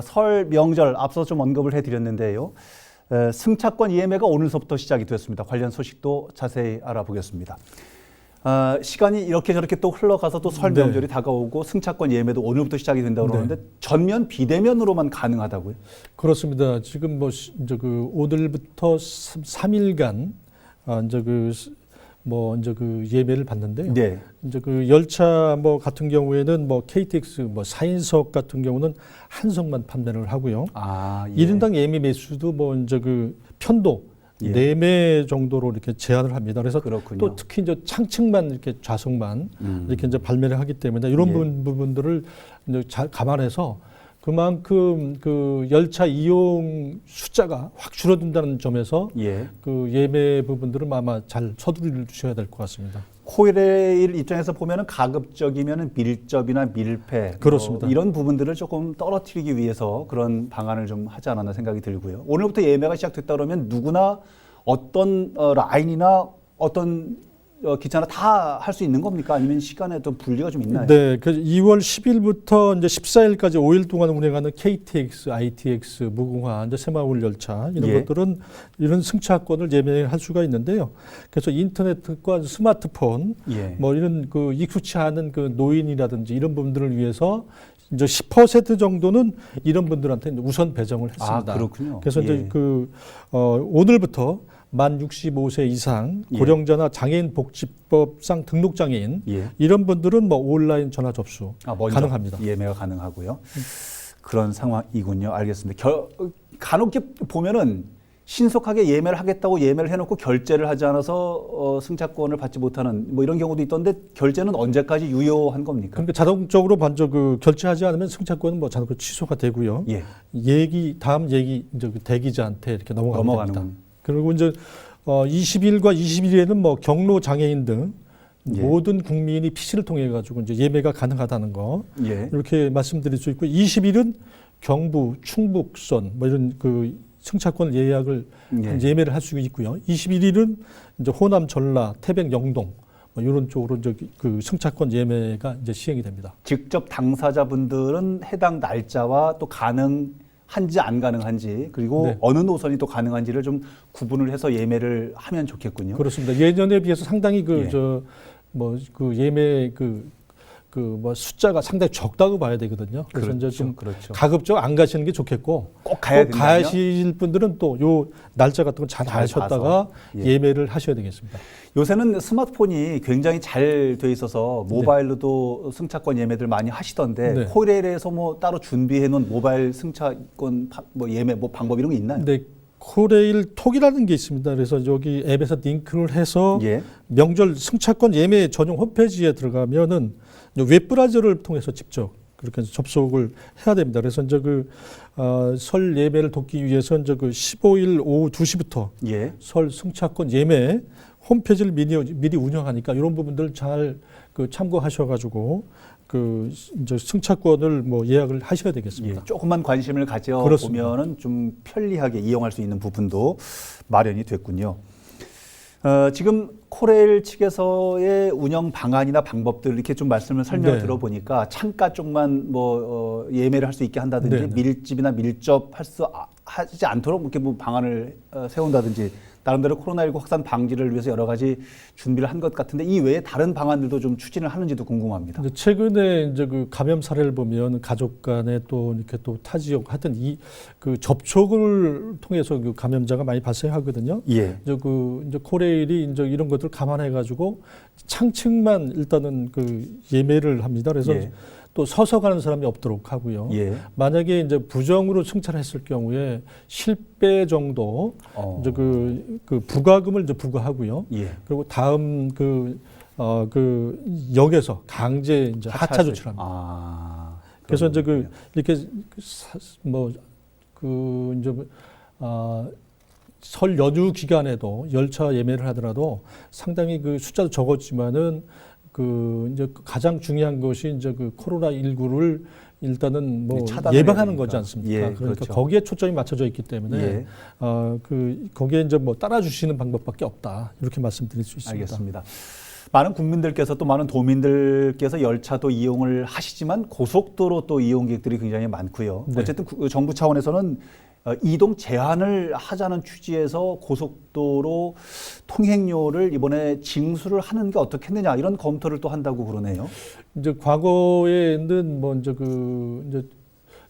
설 명절 앞서 좀 언급을 해드렸는데요. 승차권 예매가 오늘서부터 시작이 됐습니다. 관련 소식도 자세히 알아보겠습니다. 시간이 이렇게 저렇게 또 흘러가서 또 설 명절이 다가오고 승차권 예매도 오늘부터 시작이 된다고 그러는데 전면 비대면으로만 가능하다고요? 그렇습니다. 지금 뭐 이제 그 오늘부터 3일간 이제 그 예매를 받는데요. 네. 이제 그 열차 뭐 같은 경우에는 뭐 KTX 뭐 4인석 같은 경우는 한 석만 판매를 하고요. 예. 1인당 예매 매수도 뭐 이제 그 편도 4매 정도로 이렇게 제한을 합니다. 그래서 그렇군요. 또 특히 이제 창측만 이렇게 좌석만 이렇게 이제 발매를 하기 때문에 이런 부분들을 이제 잘 감안해서 그만큼 그 열차 이용 숫자가 확 줄어든다는 점에서 그 예매 부분들은 아마 잘 서두리를 주셔야 될 것 같습니다. 코레일 입장에서 보면은 가급적이면은 밀접이나 밀폐 그렇습니다. 이런 부분들을 조금 떨어뜨리기 위해서 그런 방안을 좀 하지 않았나 생각이 들고요. 오늘부터 예매가 시작됐다 그러면 누구나 어떤 라인이나 어떤 기차나 다 할 수 있는 겁니까? 아니면 시간에 또 분리가 좀 있나요? 네, 그 2월 10일부터 이제 14일까지 5일 동안 운행하는 KTX, ITX, 무궁화, 이제 새마을 열차 이런 것들은 이런 승차권을 예매할 수가 있는데요. 그래서 인터넷과 스마트폰, 뭐 이런 그 익숙치 않은 그 노인이라든지 이런 분들을 위해서 이제 10% 정도는 이런 분들한테 우선 배정을 했습니다. 그렇군요. 그래서 이제 그 오늘부터 만 65세 이상 고령자나 장애인 복지법상 등록 장애인 이런 분들은 뭐 온라인 전화 접수 가능합니다. 예매가 가능하고요. 그런 상황이군요. 알겠습니다. 간혹 보면은 신속하게 예매를 하겠다고 예매를 해놓고 결제를 하지 않아서 승차권을 받지 못하는 뭐 이런 경우도 있던데 결제는 언제까지 유효한 겁니까? 그러니까 자동적으로 먼저 그 결제하지 않으면 승차권은 뭐 자동으로 취소가 되고요. 다음 얘기 이제 그 대기자한테 이렇게 넘어가는 겁니다. 그리고 이제 20일과 21일에는 뭐 경로 장애인 등 모든 국민이 PC를 통해 가지고 이제 예매가 가능하다는 거 이렇게 말씀드릴 수 있고 20일은 경부, 충북선 뭐 이런 그 승차권 예약을 예매를 할 수 있고요. 21일은 이제 호남, 전라, 태백, 영동 뭐 이런 쪽으로 이제 그 승차권 예매가 이제 시행이 됩니다. 직접 당사자분들은 해당 날짜와 또 가능한지 안 가능한지 그리고 어느 노선이 또 가능한지를 좀 구분을 해서 예매를 하면 좋겠군요. 그렇습니다. 예전에 비해서 상당히 그 예매 뭐 숫자가 상당히 적다고 봐야 되거든요. 그래서 이제 좀 가급적 안 가시는 게 좋겠고 꼭 가실 분들은 또 요 날짜 같은 거 잘 아셨다가 예매를 하셔야 되겠습니다. 요새는 스마트폰이 굉장히 잘 돼 있어서 모바일로도 승차권 예매들 많이 하시던데 코레일에서 뭐 따로 준비해 놓은 모바일 승차권 뭐 예매 뭐 방법 이런 게 있나요? 네. 코레일 톡이라는 게 있습니다. 그래서 여기 앱에서 링크를 해서 명절 승차권 예매 전용 홈페이지에 들어가면은 웹브라우저를 통해서 직접 그렇게 접속을 해야 됩니다. 그래서 이제 설 예매를 돕기 위해서 이제 15일 오후 2시부터 설 승차권 예매 홈페이지를 미리 운영하니까 이런 부분들 잘 참고하셔가지고 이제 승차권을 뭐 예약을 하셔야 되겠습니다. 조금만 관심을 가져보면은 좀 편리하게 이용할 수 있는 부분도 마련이 됐군요. 지금 코레일 측에서의 운영 방안이나 방법들 이렇게 좀 설명을 들어보니까 창가 쪽만 뭐 예매를 할 수 있게 한다든지 밀집이나 밀접하지 않도록 이렇게 뭐 방안을 세운다든지 나름대로 코로나19 확산 방지를 위해서 여러 가지 준비를 한 것 같은데 이 외에 다른 방안들도 좀 추진을 하는지도 궁금합니다. 최근에 이제 그 감염 사례를 보면 가족 간에 또 이렇게 또 타 지역 하여튼 그 접촉을 통해서 그 감염자가 많이 발생하거든요. 이제 이제 코레일이 이제 이런 것들을 감안해 가지고 창측만 일단은 예매를 합니다. 그래서 또 서서 가는 사람이 없도록 하고요. 만약에 이제 부정으로 승차했을 경우에 실배 정도 이제 그 부과금을 이제 부과하고요. 그리고 다음 역에서 강제 이제 하차 조치를 합니다. 그래서 이제 이렇게 설 연휴 기간에도 열차 예매를 하더라도 상당히 숫자도 적었지만은 이제 가장 중요한 것이 이제 코로나19를 일단은 뭐 예방하는 거지 않습니까? 그러니까 거기에 초점이 맞춰져 있기 때문에 거기에 이제 뭐 따라주시는 방법밖에 없다 이렇게 말씀드릴 수 있습니다. 알겠습니다. 많은 국민들께서 또 많은 도민들께서 열차도 이용을 하시지만 고속도로 또 이용객들이 굉장히 많고요. 네. 어쨌든 정부 차원에서는 이동 제한을 하자는 취지에서 고속도로 통행료를 이번에 징수를 하는 게 어떻겠느냐 이런 검토를 또 한다고 그러네요. 이제 과거에는 뭐 이제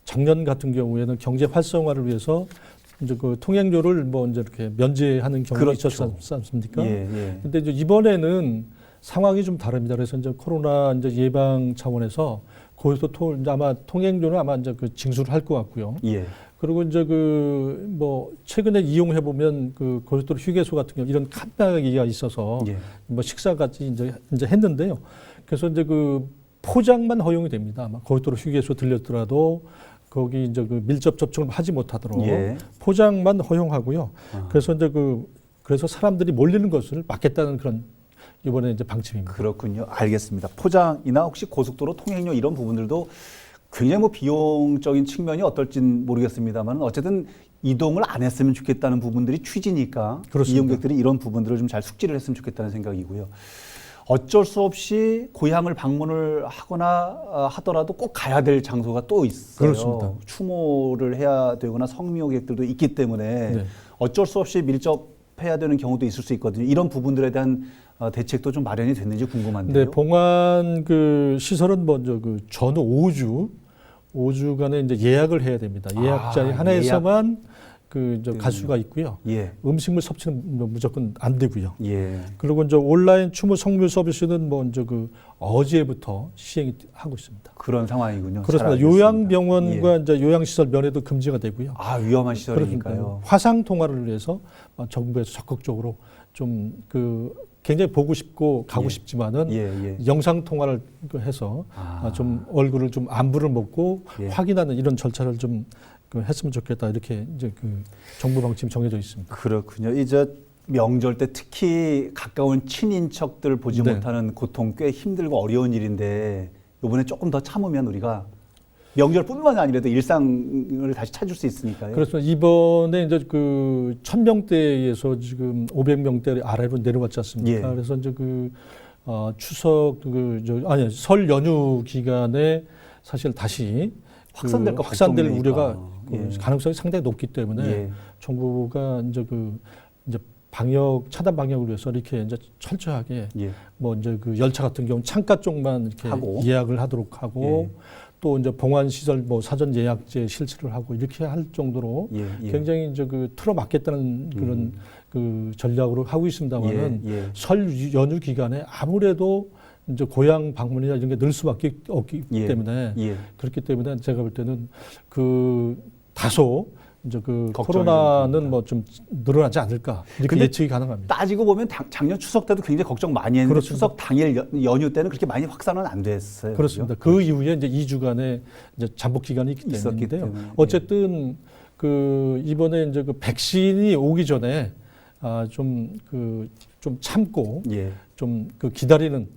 작년 같은 경우에는 경제 활성화를 위해서 이제 그 통행료를 뭐 이제 이렇게 면제하는 경우가 그렇죠. 있었지 않습니까? 예. 근데 이제 이번에는 상황이 좀 다릅니다. 그래서 이제 코로나 이제 예방 차원에서 고속도로 아마 통행료는 아마 이제 그 징수를 할 것 같고요. 예. 그리고 이제 그 뭐 최근에 이용해 보면 그 고속도로 휴게소 같은 경우 이런 칸막이가 있어서 예. 뭐 식사까지 이제 했는데요. 그래서 이제 그 포장만 허용이 됩니다. 아마 고속도로 휴게소 들렸더라도 거기 이제 그 밀접 접촉을 하지 못하도록 예. 포장만 허용하고요. 그래서 이제 그래서 사람들이 몰리는 것을 막겠다는 그런 이번에 이제 방침입니다. 그렇군요. 알겠습니다. 포장이나 혹시 고속도로 통행료 이런 부분들도 굉장히 뭐 비용적인 측면이 어떨진 모르겠습니다만 어쨌든 이동을 안 했으면 좋겠다는 부분들이 취지니까 그렇습니다. 이용객들이 이런 부분들을 좀 잘 숙지를 했으면 좋겠다는 생각이고요. 어쩔 수 없이 고향을 방문을 하거나 하더라도 꼭 가야 될 장소가 또 있어요. 그렇습니다. 추모를 해야 되거나 성묘객들도 있기 때문에 네. 어쩔 수 없이 밀접해야 되는 경우도 있을 수 있거든요. 이런 부분들에 대한 대책도 좀 마련이 됐는지 궁금한데요. 네, 봉안 그 시설은 먼저 그 전후 5주간의 이제 예약을 해야 됩니다. 예약 자리 하나에서만 그 이제 갈 수가 있고요. 예. 음식물 섭취는 무조건 안 되고요. 예. 그리고 이제 온라인 추모 성묘 서비스는 뭐 이제 그 어제부터 시행이 하고 있습니다. 그런 상황이군요. 그렇습니다. 잘 알겠습니다. 요양병원과 이제 요양시설 면회도 금지가 되고요. 아, 위험한 시설이니까요. 화상 통화를 위해서 정부에서 적극적으로 좀 그 굉장히 보고 싶고 가고 싶지만은 영상 통화를 해서 좀 얼굴을 좀 안부를 묻고 확인하는 이런 절차를 좀 했으면 좋겠다 이렇게 이제 그 정부 방침이 정해져 있습니다. 그렇군요. 이제 명절 때 특히 가까운 친인척들 보지 못하는 고통 꽤 힘들고 어려운 일인데 이번에 조금 더 참으면 우리가 명절뿐만 아니라도 일상을 다시 찾을 수 있으니까요. 그렇습니다. 이번에 이제 그 1000명대에서 지금 500명대 아래로 내려왔지 않습니까? 그래서 이제 그 추석 설 연휴 기간에 사실 다시 확산될 우려가 가능성이 상당히 높기 때문에 정부가 이제 방역 차단 방역을 위해서 이렇게 이제 철저하게 뭐 이제 그 열차 같은 경우 창가 쪽만 이렇게 예약을 하도록 하고 또 이제 봉안 시설 뭐 사전 예약제 실시를 하고 이렇게 할 정도로 굉장히 이제 그 틀어막겠다는 그런 그 전략으로 하고 있습니다만은 설 연휴 기간에 아무래도 이제 고향 방문이나 이런 게 늘 수밖에 없기 때문에 그렇기 때문에 제가 볼 때는 그 다소 이제 그 코로나는 뭐 좀 늘어나지 않을까 이렇게 예측이 가능합니다. 따지고 보면 작년 추석 때도 굉장히 걱정 많이 했는데 추석 당일 연휴 때는 그렇게 많이 확산은 안 됐어요. 그렇습니다. 그 이후에 이제 2주간의 이제 잠복 기간이 있었기 때문에 어쨌든 그 이번에 이제 그 백신이 오기 전에 좀 참고 좀 그 기다리는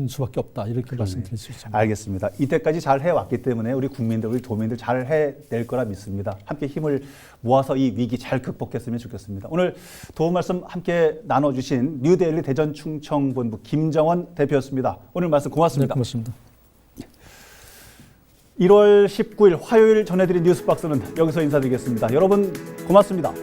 수밖에 없다 이렇게 말씀드릴 수 있습니다. 알겠습니다. 이때까지 잘 해왔기 때문에 우리 국민들, 우리 도민들 잘 해낼 거라 믿습니다. 함께 힘을 모아서 이 위기 잘 극복했으면 좋겠습니다. 오늘 도움 말씀 함께 나눠주신 뉴데일리 대전 충청본부 김정원 대표였습니다. 오늘 말씀 고맙습니다. 네, 고맙습니다. 1월 19일 화요일 전해드린 뉴스박스는 여기서 인사드리겠습니다. 여러분 고맙습니다.